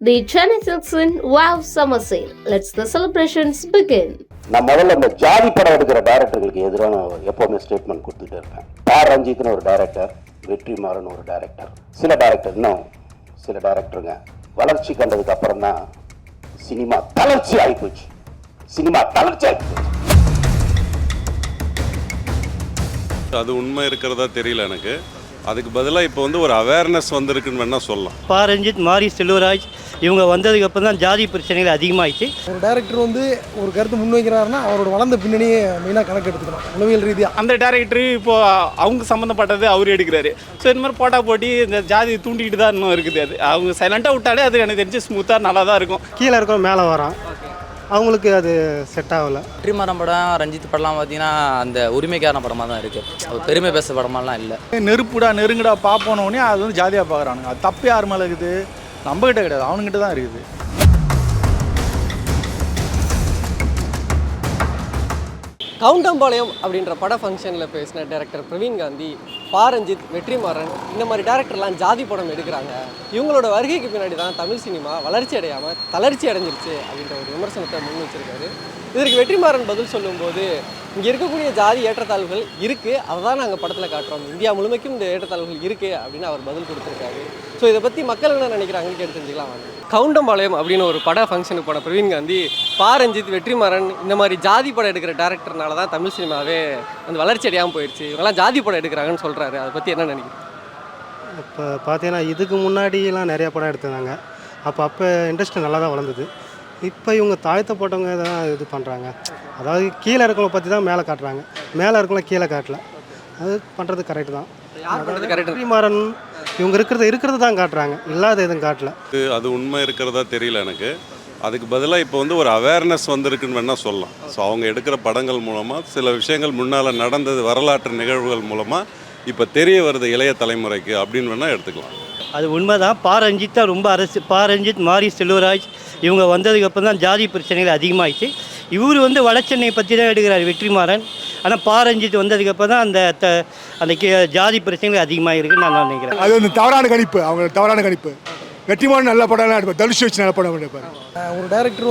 The Chennai Silks in Wow Summer Sale. Let's the celebrations begin. நான் முதல்ல இந்த ஜாதி படம் எடுக்கிற டைரக்டர்களுக்கு எதிரான எப்போவுமே ஸ்டேட்மெண்ட் கொடுத்துட்டே இருப்பேன். ரஞ்சித்னு ஒரு டைரக்டர், வெற்றிமாறன் ஒரு டைரக்டர், சில டைரக்டருங்க வளர்ச்சி கண்டதுக்கு அப்புறம் தான் சினிமா தளர்ச்சி ஆகிப்போச்சு. அது உண்மை இருக்கிறதா தெரியல எனக்கு. அதுக்கு பதிலாக இப்போ ஒரு அவேர்னஸ் வந்திருக்குன்னு வேணால் சொல்லலாம். ரஞ்சித், மாரி செல்வராஜ் இவங்க வந்ததுக்கு அப்புறம் தான் ஜாதி பிரச்சனைகள் அதிகமாகிடுச்சு. ஒரு டைரக்டர் ஒரு கருத்து முன்வைக்கிறாருன்னா அவரோட வளர்ந்த பின்னணியே மெயினாக கணக்கு எடுத்துக்கணும். உளவியல் ரீதியாக அந்த டைரக்டர் இப்போது அவங்க சம்மந்தப்பட்டது அவர் எடுக்கிறாரு. ஸோ இந்த மாதிரி போட்டா போட்டி இந்த ஜாதி தூண்டிக்கிட்டு தான் இன்னும் இருக்குது. அது அவங்க சைலண்ட்டாக விட்டாலே அது எனக்கு தெரிஞ்சு ஸ்மூத்தாக நல்லா தான் இருக்கும். கீழே இருக்கிற மேலே வரான், அவங்களுக்கு அது செட் ஆகலை. வெற்றிமாறன் படம், ரஞ்சித் படம்லாம் பார்த்தீங்கன்னா அந்த உரிமைக்கான படமாக தான் இருக்குது. அது பெருமை பேச படமாலாம் இல்லை. நெருங்குடா பார்ப்போனோடனே அது ஜாதியாக பார்க்குறானுங்க. அது தப்பு யார் மேலே இருக்குது? நம்மகிட்ட கிடையாது, அவனுங்கிட்ட தான் இருக்குது. கவுண்டம்பாளையம் அப்படின்ற பட ஃபங்க்ஷனில் பேசின டைரக்டர் பிரவீன் காந்தி, ரஞ்சித், வெற்றிமாறன் இந்த மாதிரி டேரக்டர்லாம் ஜாதி படம் எடுக்கிறாங்க. இவங்களோட வருகைக்கு பின்னாடி தான் தமிழ் சினிமா வளர்ச்சி அடையாமல் தளர்ச்சி அடைஞ்சிருச்சு அப்படின்ற ஒரு விமர்சனத்தை முன் வச்சிருக்காரு. இதற்கு வெற்றிமாறன் பதில் சொல்லும்போது, இங்கே இருக்கக்கூடிய ஜாதி ஏற்றத்தாழ்வுகள் இருக்குது, அதை தான் நாங்கள் படத்தில் காட்டுறோம், இந்தியா முழுமைக்கும் இந்த ஏற்றத்தாழ்வுகள் இருக்குது அப்படின்னு அவர் பதில் கொடுத்துருக்காரு. ஸோ இதை பற்றி மக்கள் என்ன நினைக்கிறாங்கன்னு கேட்டு தெரிஞ்சுக்கலாம் வாங்க. கவுண்டம்பாளையம் அப்படின்னு ஒரு பட ஃபங்க்ஷனுக்கு போன பிரவீன் காந்தி, ரஞ்சித், வெற்றிமாறன் இந்த மாதிரி ஜாதி படம் எடுக்கிற டேரக்டர்னால தான் தமிழ் சினிமாவே அந்த வளர்ச்சி அடையாமல் போயிடுச்சு, இவங்கெல்லாம் ஜாதி படம் எடுக்கிறாங்கன்னு சொல்கிறாரு. அதை பற்றி என்ன நினைக்கிறேன்? இப்போ பார்த்தீங்கன்னா இதுக்கு முன்னாடிலாம் நிறையா படம் எடுத்திருந்தாங்க. அப்போ இண்டஸ்ட்ரி நல்லா தான் வளர்ந்தது. இப்போ இவங்க தாழ்த்தப்பட்டவங்க தான் இது பண்ணுறாங்க. அதாவது கீழே இருக்கவங்களை பற்றி தான் மேலே காட்டுறாங்க, மேலே இருக்கவங்கள கீழே காட்டல. அது பண்ணுறது கரெக்டு தான். வெற்றிமாறன் இவங்க இருக்கிறது தான் காட்டுறாங்க, இல்லாத எதுவும் காட்டல. அது உண்மை இருக்கிறதா தெரியல எனக்கு. அதுக்கு பதிலாக இப்போ ஒரு அவேர்னஸ் வந்திருக்குன்னு வேணால் சொல்லலாம். ஸோ அவங்க எடுக்கிற படங்கள் மூலமாக சில விஷயங்கள் முன்னால் நடந்தது, வரலாற்று நிகழ்வுகள் மூலமாக இப்போ தெரிய வருது இளைய தலைமுறைக்கு அப்படின்னு வேணால் எடுத்துக்கலாம். அது உண்மை தான். ரஞ்சித் தான் ரொம்ப ரஞ்சித், மாரி செல்வராஜ் இவங்க வந்ததுக்கு அப்புறம் தான் ஜாதி பிரச்சனைகள் அதிகமாகிடுச்சு. இவர் வடச்சென்னை பற்றி தான் எடுக்கிறார் வெற்றிமாறன். ஆனால் ரஞ்சித் வந்ததுக்கப்புறம் தான் அந்த ஜாதி பிரச்சனைகள் அதிகமாக இருக்குன்னு நான் நினைக்கிறேன். அது தவறான கணிப்பு, அவங்க தவறான கணிப்பு. வெற்றிமாறன் நல்ல படம்லாம் எடுப்பார், தனுஷ் வச்சு நல்ல படம் எடுப்பார். ஒரு டைரக்டர்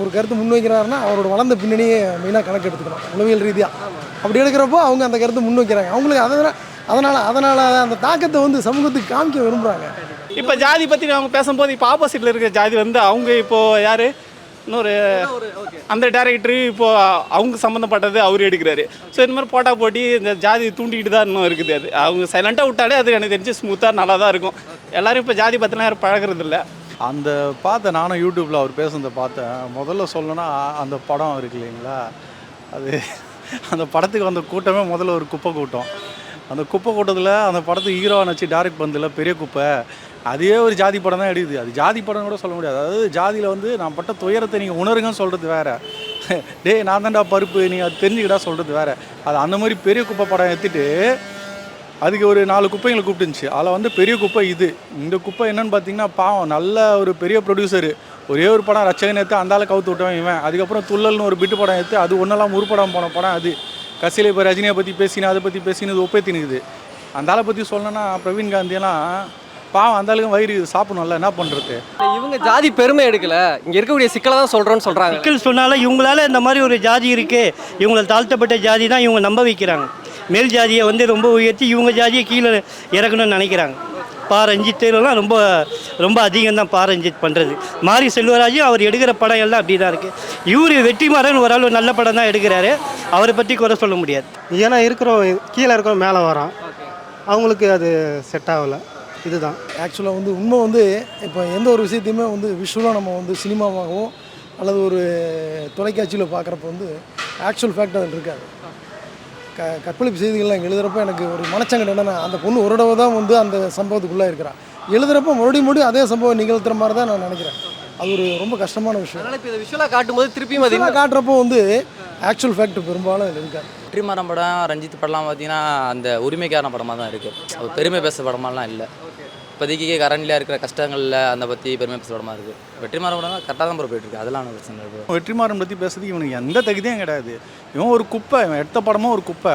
ஒரு கருத்து முன்வைக்கிறாருன்னா அவரோட வளர்ந்த பின்னணியே மெயினாக கணக்கு எடுத்துக்கணும். உளவியல் ரீதியாக அப்படி எடுக்கிறப்போ அவங்க அந்த கருத்தை முன்வைக்கிறாங்க. அவங்களுக்கு அதனால் அந்த தாக்கத்தை சமூகத்துக்கு காமிக்க விரும்புகிறாங்க. இப்போ ஜாதி பற்றி அவங்க பேசும்போது இப்போ ஆப்போசிட்டில் இருக்கிற ஜாதி அவங்க இப்போது யார் இன்னொரு அந்த டைரக்டர் இப்போது அவங்க சம்மந்தப்பட்டது அவர் எடுக்கிறாரு. ஸோ இந்த மாதிரி போட்டா போட்டி இந்த ஜாதி தூண்டிக்கிட்டு தான் இன்னும் இருக்குது. அது அவங்க சைலண்ட்டாக விட்டாலே அது எனக்கு தெரிஞ்சு ஸ்மூத்தாக நல்லா தான் இருக்கும். எல்லோரும் இப்போ ஜாதி பற்றிலாம் யாரும் பழகிறதில்ல. அந்த பார்த்தேன், நானும் யூடியூப்பில் அவர் பேசுனதை பார்த்தேன். முதல்ல சொல்லணும்னா அந்த படம் இருக்கு இல்லைங்களா, அது அந்த படத்துக்கு வந்த கூட்டமே முதல்ல ஒரு குப்பை கூட்டம். அந்த குப்பை கூட்டத்தில் அந்த படத்துக்கு ஹீரோவை வச்சு டைரக்ட் பண்ணதில்ல, பெரிய குப்பை. அதே ஒரு ஜாதி படம் தான் எடுக்குது. அது ஜாதி படம் கூட சொல்ல முடியாது. அதாவது ஜாதியில் நான் பட்ட துயரத்தை நீங்கள் உணருங்கன்னு சொல்கிறது வேறு, நான் தான்டா பருப்பு நீங்கள் அது தெரிஞ்சுக்கிட்டா சொல்கிறது வேறு. அது அந்த மாதிரி பெரிய குப்பை படம் எடுத்துகிட்டு அதுக்கு ஒரு 4 குப்பைங்களை கூப்பிட்டுருந்துச்சு. அதில் பெரிய குப்பை இது. இந்த குப்பை என்னென்னு பார்த்தீங்கன்னா, பாவம் நல்ல ஒரு பெரிய ப்ரொடியூசரு, ஒரே ஒரு படம் ரச்சகன் எடுத்து அந்தால கவுத்து விட்டவன் இவன். அதுக்கப்புறம் துள்ளல்னு ஒரு பிட்டு படம் எடுத்து அது ஒன்றெல்லாம் உருப்படம் போன படம் அது. கசியில் இப்போ ரஜினியை பற்றி பேசினா, அதை பற்றி பேசினது ஒப்பே தின்னுக்குது. அந்தால பற்றி சொல்லணும்னா பிரவீன் காந்தியெல்லாம் பாவம், அந்தாளுக்கும் வயிறு சாப்பிடணும்ல, என்ன பண்ணுறது? இவங்க ஜாதி பெருமை எடுக்கல, இங்கே இருக்கக்கூடிய சிக்கலை தான் சொல்கிறோன்னு சொல்கிறாங்க. சிக்கல் சொன்னாலும் இவங்களால இந்த மாதிரி ஒரு ஜாதி இருக்குது, இவங்களை தாழ்த்தப்பட்ட ஜாதி தான் இவங்க நம்ப வைக்கிறாங்க. மேல் ஜாதியை ரொம்ப உயர்த்தி இவங்க ஜாதியை கீழே இறக்கணும்னு நினைக்கிறாங்க. ரஞ்சித்லாம் ரொம்ப ரொம்ப அதிகம் தான் ரஞ்சித் பண்ணுறது. மாரி செல்வராஜும் அவர் எடுக்கிற படம் எல்லாம் அப்படி தான் இருக்குது. இவர் வெற்றிமாறன் ஒரு ஆள் நல்ல படம் தான் எடுக்கிறாரு, அவரை பற்றி குறை சொல்ல முடியாது. ஏன்னா கீழே இருக்கிற மேலே வரான், அவங்களுக்கு அது செட் ஆகலை. இதுதான் ஆக்சுவலாக உண்மை. இப்போ எந்த ஒரு விஷயத்தையுமே விஷுவலாக நம்ம சினிமாவாகவும் அல்லது ஒரு தொலைக்காட்சியில் பார்க்குறப்ப ஆக்சுவல் ஃபேக்ட் அதில் இருக்காது. கற்பழிப்பு செய்திகள்லாம் எங்கள் எழுதுகிறப்ப எனக்கு ஒரு மனச்சங்கடம் என்னென்னா, அந்த பொண்ணு ஒரு தடவை தான் அந்த சம்பவத்துக்குள்ளே இருக்கிறான். எழுதுகிறப்ப மறுபடியும் அதே சம்பவம் நிகழ்த்துற மாதிரி தான் நான் நினைக்கிறேன். அது ஒரு ரொம்ப கஷ்டமான விஷயம். அதனால் இப்போ இதை விஷுவலாக காட்டும்போது திருப்பியும் அது காட்டுறப்போ ஆக்சுவல் ஃபேக்ட் பெரும்பாலும் அதில் இருக்காது. வெற்றிமாறன் படம், ரஞ்சித் படம்லாம் பார்த்தீங்கன்னா அந்த உரிமைக்கான படமாக தான் இருக்குது. அது பெருமை பேச படமாலாம் இல்லை. இப்போதைக்கு கரண்டில் இருக்கிற கஷ்டங்களில் அந்த பற்றி பெருமை பேச படமாக இருக்குது. வெற்றிமாறன் படம் கரெக்டாக தான் போயிட்டுருக்கு, அதெல்லாம் பிரச்சனை இருக்குது. வெற்றிமாறன் பற்றி பேசுறதுக்கு இவனுக்கு எந்த தகுதியும் கிடையாது. இவன் ஒரு குப்பை, இவன் எடுத்த படமும் ஒரு குப்பை.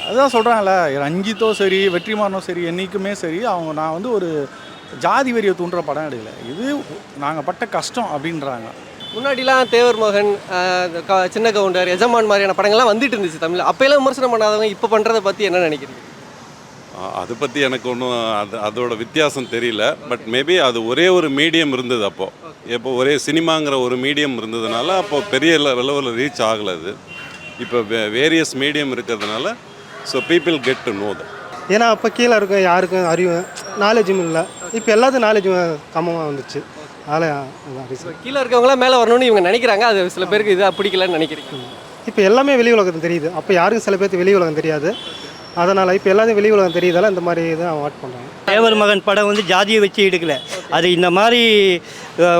அதுதான் சொல்கிறாங்கல்ல, ரஞ்சித்தோ சரி வெற்றிமாறனோ சரி என்றைக்குமே சரி, நான் ஒரு ஜாதி வெறியை தூண்டுற படம் எடுக்கல. இது நாங்கள் பட்ட கஷ்டம் அப்படின்றாங்க. முன்னாடிலாம் தேவர் மகன், சின்ன கவுண்டர், எஜமான் மாதிரியான படங்கள்லாம் வந்துட்டு இருந்துச்சு தமிழ். அப்போல்லாம் விமர்சனம் பண்ணாதவங்க இப்போ பண்ணுறதை பற்றி என்ன நினைக்கிறீங்க? அதை பற்றி எனக்கு ஒன்றும் அதோட வித்தியாசம் தெரியல. பட் மேபி அது ஒரே ஒரு மீடியம் இருந்தது அப்போது. இப்போ ஒரே சினிமாங்கிற ஒரு மீடியம் இருந்ததுனால அப்போது பெரிய லெவலில் ரீச் ஆகலை. அது இப்போ வேரியஸ் மீடியம் இருக்கிறதுனால so people get to know that. ஏன்னா அப்போ கீழே இருக்கும் யாருக்கும் அறிவு நாலேஜும் இல்லை. இப்போ எல்லாத்துக்கும் நாலேஜும் கம்மமாக வந்துச்சு. அதில் கீழே இருக்கவங்களாம் மேலே வரணும்னு இவங்க நினைக்கிறாங்க. அது சில பேருக்கு இதாக பிடிக்கலன்னு நினைக்கிறீங்க. இப்போ எல்லாமே வெளி உலகம் தெரியுது. அப்போ யாருக்கும் சில பேருக்கு வெளி உலகம் தெரியாது. அதனால் இப்போ எல்லாத்தையும் வெளி உலகம் தெரியுதால இந்த மாதிரி தான் அவாய்ட் பண்ணுறாங்க. தேவர் மகன் படம் வந்து ஜாதியை வச்சு எடுக்கல. அது இந்த மாதிரி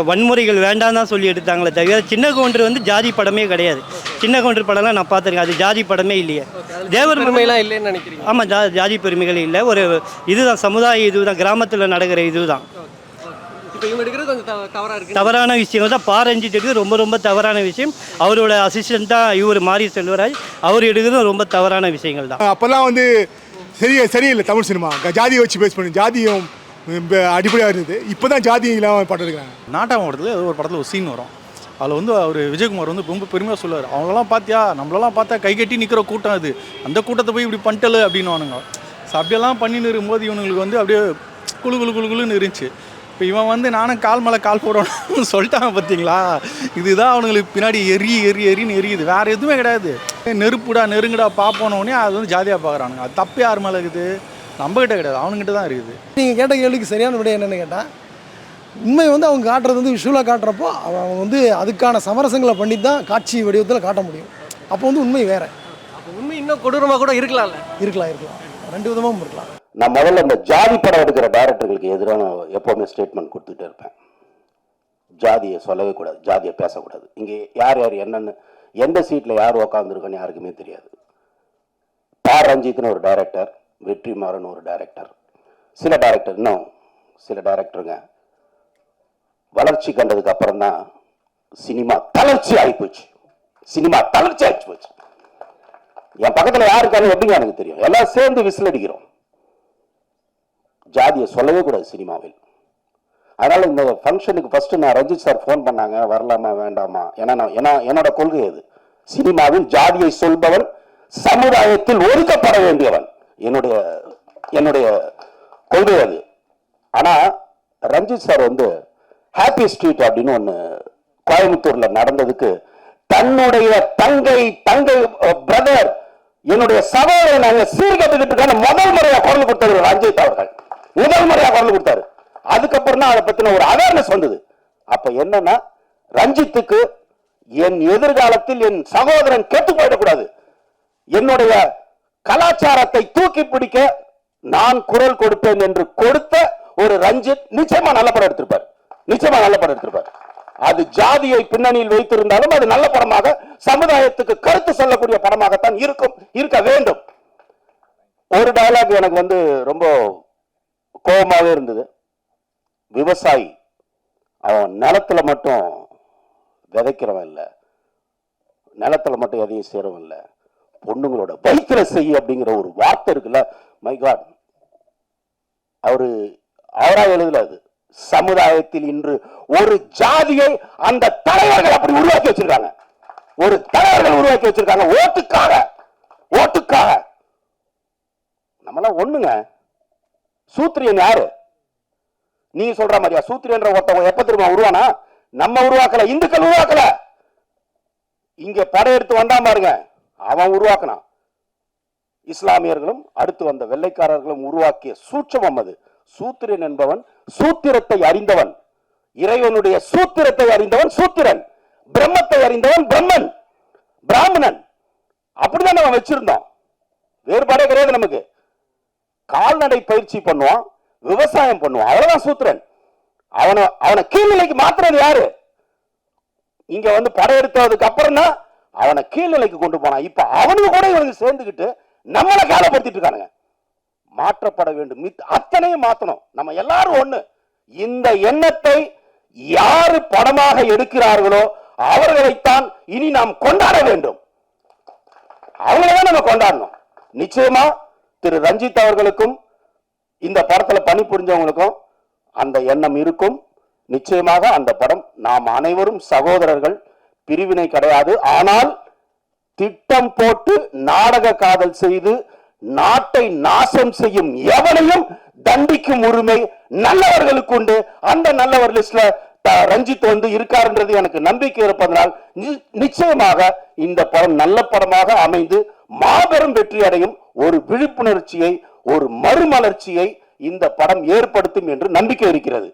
வன்முறைகள் வேண்டாம் தான் சொல்லி எடுத்தாங்களே தவிர சின்ன கவுண்டர் வந்து ஜாதி படமே கிடையாது. சின்ன கவுண்டர் படம்லாம் நான் பார்த்துருக்கேன். அது ஜாதி படமே இல்லையே. தேவர் பெருமைலாம் இல்லைன்னு நினைக்கிறீங்க? ஆமாம், ஜாதி பெருமைகள் இல்லை. ஒரு இதுதான் சமுதாய இதுதான், கிராமத்தில் நடக்கிற இதுதான். இப்போ இவங்க எடுக்கிறது கொஞ்சம் தவறாக இருக்குது. தவறான விஷயம் தான். ரஞ்சித் எடுக்கிறது ரொம்ப ரொம்ப தவறான விஷயம். அவரோட அசிஸ்டன்ட் தான் இவர் மாரி செல்வராஜ். அவர் எடுக்கிறது ரொம்ப தவறான விஷயங்கள் தான். அப்போல்லாம் வந்து சரியில்லை தமிழ் சினிமா. ஜாதியை வச்சு பேஸ் பண்ணி ஜாதியும் அடிப்படையாக இருந்தது. இப்போ தான் ஜாதி இல்லாமல் படம் எடுக்கிறாங்க. நாட்டாம படத்தில் ஒரு படத்தில் ஒரு சீன் வரும். அதில் வந்து அவர் விஜயகுமார் வந்து ரொம்ப பெருமையாக சொல்லுவார், அவங்களெல்லாம் பார்த்தியா, நம்மளெல்லாம் பார்த்தா கை கட்டி நிற்கிற கூட்டம் அது, அந்த கூட்டத்தை போய் இப்படி பண்ணிட்டல அப்படின்னு வானுங்க. ஸோ அப்படியெல்லாம் பண்ணின்னு இருக்கும்போது இவனுங்களுக்கு வந்து அப்படியே குழுன்னு இருந்துச்சு. இப்போ இவன் வந்து நானும் கால் மேலே கால் போடணும்னு சொல்லிட்டாங்க. பார்த்தீங்களா, இதுதான் அவனுங்களுக்கு பின்னாடி எரின்னு எரியுது. வேறு எதுவுமே கிடையாது. நெருப்புடா நெருங்குடா பார்ப்போனோடனே அது வந்து ஜாதியாக பார்க்குறானுங்க. அது தப்பு யார் மேலே இருக்குது? நம்மகிட்ட கிடையாது, அவனுங்கிட்ட தான் இருக்குது. நீங்கள் கேட்ட கேள்விக்கு சரியான விட என்னென்னு கேட்டால், உண்மை வந்து அவங்க காட்டுறது வந்து விஷுவலாக காட்டுறப்போ அவங்க வந்து அதுக்கான சமரசங்களை பண்ணி தான் காட்சி வடிவத்தில் காட்ட முடியும். அப்போ வந்து உண்மை வேறு. அப்போ உண்மை இன்னும் கொடூரமாக கூட இருக்கலாம்ல. இருக்கலாம். ரெண்டு விதமாகவும் இருக்கலாம். நான் முதல்ல இந்த ஜாதி படம் எடுக்கிற டைரக்டர்களுக்கு எதிரான எப்போவுமே ஸ்டேட்மெண்ட் கொடுத்துட்டே இருப்பேன். ஜாதியை சொல்லவே கூடாது, ஜாதியை பேசக்கூடாது. இங்கே யார் என்னன்னு எந்த சீட்டில் யார் உக்காந்துருக்கோன்னு யாருக்குமே தெரியாது. ரஞ்சித்னு ஒரு டைரக்டர், வெற்றிமாறன் ஒரு டைரக்டர், சில டைரக்டருங்க வளர்ச்சி கண்டதுக்கு அப்புறம் தான் சினிமா தளர்ச்சி ஆகிப்போச்சு. என் பக்கத்தில் யாருக்கான எப்படிங்க எனக்கு தெரியும். எல்லாம் சேர்ந்து விசில் அடிக்கிறோம். ஜாதியை சொல்லவே கூடாது சினிமாவில். அதனால இந்த ஃபங்க்ஷனுக்கு ஃபர்ஸ்ட் நான் ரஞ்சித் சார் ஃபோன் பண்ணாங்க, வரலாமா வேண்டாமா. என்னோட கொள்கை அது. சினிமாவில் ஜாதியை சொல்பவன் சமுதாயத்தில் ஒதுக்கப்பட வேண்டியவன். என்னுடைய கொள்கை அது. ஆனா ரஞ்சித் சார் வந்து ஹாப்பி ஸ்ட்ரீட் அப்படின்னு ஒன்று கோயம்புத்தூர்ல நடந்ததுக்கு தன்னுடைய தங்கை பிரதர், என்னுடைய சகோதரன் நாங்க சீர்கட்டுக்கான முதல் முறையாக குரல் கொடுத்தவர் ரஞ்சித் அவர்கள். முதல் முறையாக குரல் கொடுத்தாரு. அதுக்கப்புறம் தான் அதை பத்தின ஒரு அவேர்னஸ் வந்தது. அப்ப என்னன்னா, ரஞ்சித்துக்கு என் எதிர்காலத்தில் என் சகோதரன் கெட்டு போயிடக்கூடாது, என்னுடைய கலாச்சாரத்தை தூக்கி பிடிக்க நான் குரல் கொடுப்பேன் என்று கொடுத்த ஒரு ரஞ்சித் நிச்சயமா நல்ல படம் எடுத்திருப்பார். அது ஜாதியை பின்னணியில் வைத்திருந்தாலும் அது நல்ல படமாக, சமுதாயத்துக்கு கருத்து சொல்லக்கூடிய படமாகத்தான் இருக்க வேண்டும். ஒரு டயலாக் எனக்கு வந்து ரொம்ப கோபமாவே இருந்தது. விவசாயி அவன் நிலத்துல மட்டும் விதைக்கிறவன் இல்லை, நிலத்துல மட்டும் எதையும் சேரவன் இல்லை, பொண்ணுங்களோட வயிற்றுல செய்ய அப்படிங்கிற ஒரு வார்த்தை இருக்குல்ல. மை காட், அவரா எழுதல. அது சமுதாயத்தில் இன்று ஒரு ஜாதியை அந்த தலைவர்கள் அப்படி உருவாக்கி வச்சிருக்காங்க. ஓட்டுக்காக. நம்மளாம் ஒண்ணுங்க. சூத்திரியன் யாரு? நீங்க சொல்ற மாதிரியா? சூத்திரியன்ற ஒருத்தவங்க எப்ப திரும்ப உருவானா? நம்ம உருவாக்கல, இந்துக்கள் உருவாக்கல. இங்க படையெடுத்து வந்தா பாருங்க, அவன் உருவாக்கினான். இஸ்லாமியர்களும் அடுத்து வந்த வெள்ளைக்காரர்களும் உருவாக்கிய சூட்சமம் அது. சூத்திரன் என்பவன் சூத்திரத்தை அறிந்தவன், இறைவனுடைய சூத்திரத்தை அறிந்தவன் சூத்திரன், பிரம்மத்தை அறிந்தவன் பிரம்மன், பிராமணன். அப்படிதான் நம்ம வச்சிருந்தோம். வேறுபாடே கிடையாது நமக்கு. கால்நடை பயிற்சி பண்ணுவான், விவசாயம் பண்ணுவான், அவ்வளவுதான் சூத்திரன். அவனை கீழ்நிலைக்கு மாத்துறது யாரு? இங்க வந்து படையெடுத்ததுக்கு அப்புறம் தான் அவனை கீழ்நிலைக்கு கொண்டு போனான். இப்ப அவனுக்கு கூட இவனுக்கு சேர்ந்துக்கிட்டு நம்மளை காலப்படுத்திட்டு இருக்கானுங்க. மாற்றப்பட வேண்டும், அத்தனையும் மாற்றணும். நம்ம எல்லாரும் ஒண்ணு. இந்த எண்ணத்தை யாரு படமாக எடுக்கிறார்களோ அவர்களைத்தான் இனி நாம் கொண்டாட வேண்டும். அவங்களதான் நம்ம கொண்டாடணும். நிச்சயமா திரு ரஞ்சித் அவர்களுக்கும் இந்த படத்துல பணிபுரிஞ்சவங்களுக்கும் அந்த எண்ணம் இருக்கும். நிச்சயமாக அந்த படம் நாம் அனைவரும் சகோதரர்கள், பிரிவினை கிடையாது. ஆனால் திட்டம் போட்டு நாடக காதல் செய்து நாட்டை நாசம் செய்யும் எவனையும் தண்டிக்கும் உரிமை நல்லவர்களுக்கு உண்டு. அந்த நல்லவர் லிஸ்ட்ல ரஞ்சித் வந்து இருக்காருன்றது எனக்கு நம்பிக்கை இருப்பதனால் நிச்சயமாக இந்த படம் நல்ல படமாக அமைந்து மாபெரும் வெற்றி அடையும். ஒரு விழிப்புணர்ச்சியை, ஒரு மறுமலர்ச்சியை இந்த படம் ஏற்படுத்தும் என்று நம்பிக்கை இருக்கிறது.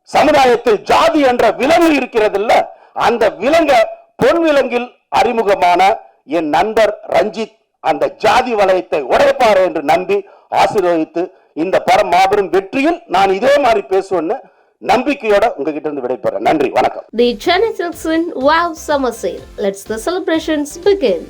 சமுதாயத்தில் ஜாதி என்ற விலங்கு இருக்கிறது இல்ல, அந்த விலங்க பொன் விலங்கில் அறிமுகமான என் நண்பர் ரஞ்சித் அந்த ஜாதி வலயத்தை உடைப்பார் என்று நம்பி ஆசீர்வதித்து இந்த படம் மாபெரும் வெற்றியில் நான் இதே மாதிரி பேசுவேன்னு நம்பிக்கையோட உங்ககிட்ட இருந்து விடைபெறேன். நன்றி, வணக்கம். The Chennai Silks in Wow Summer Sale. Let's the celebrations begin.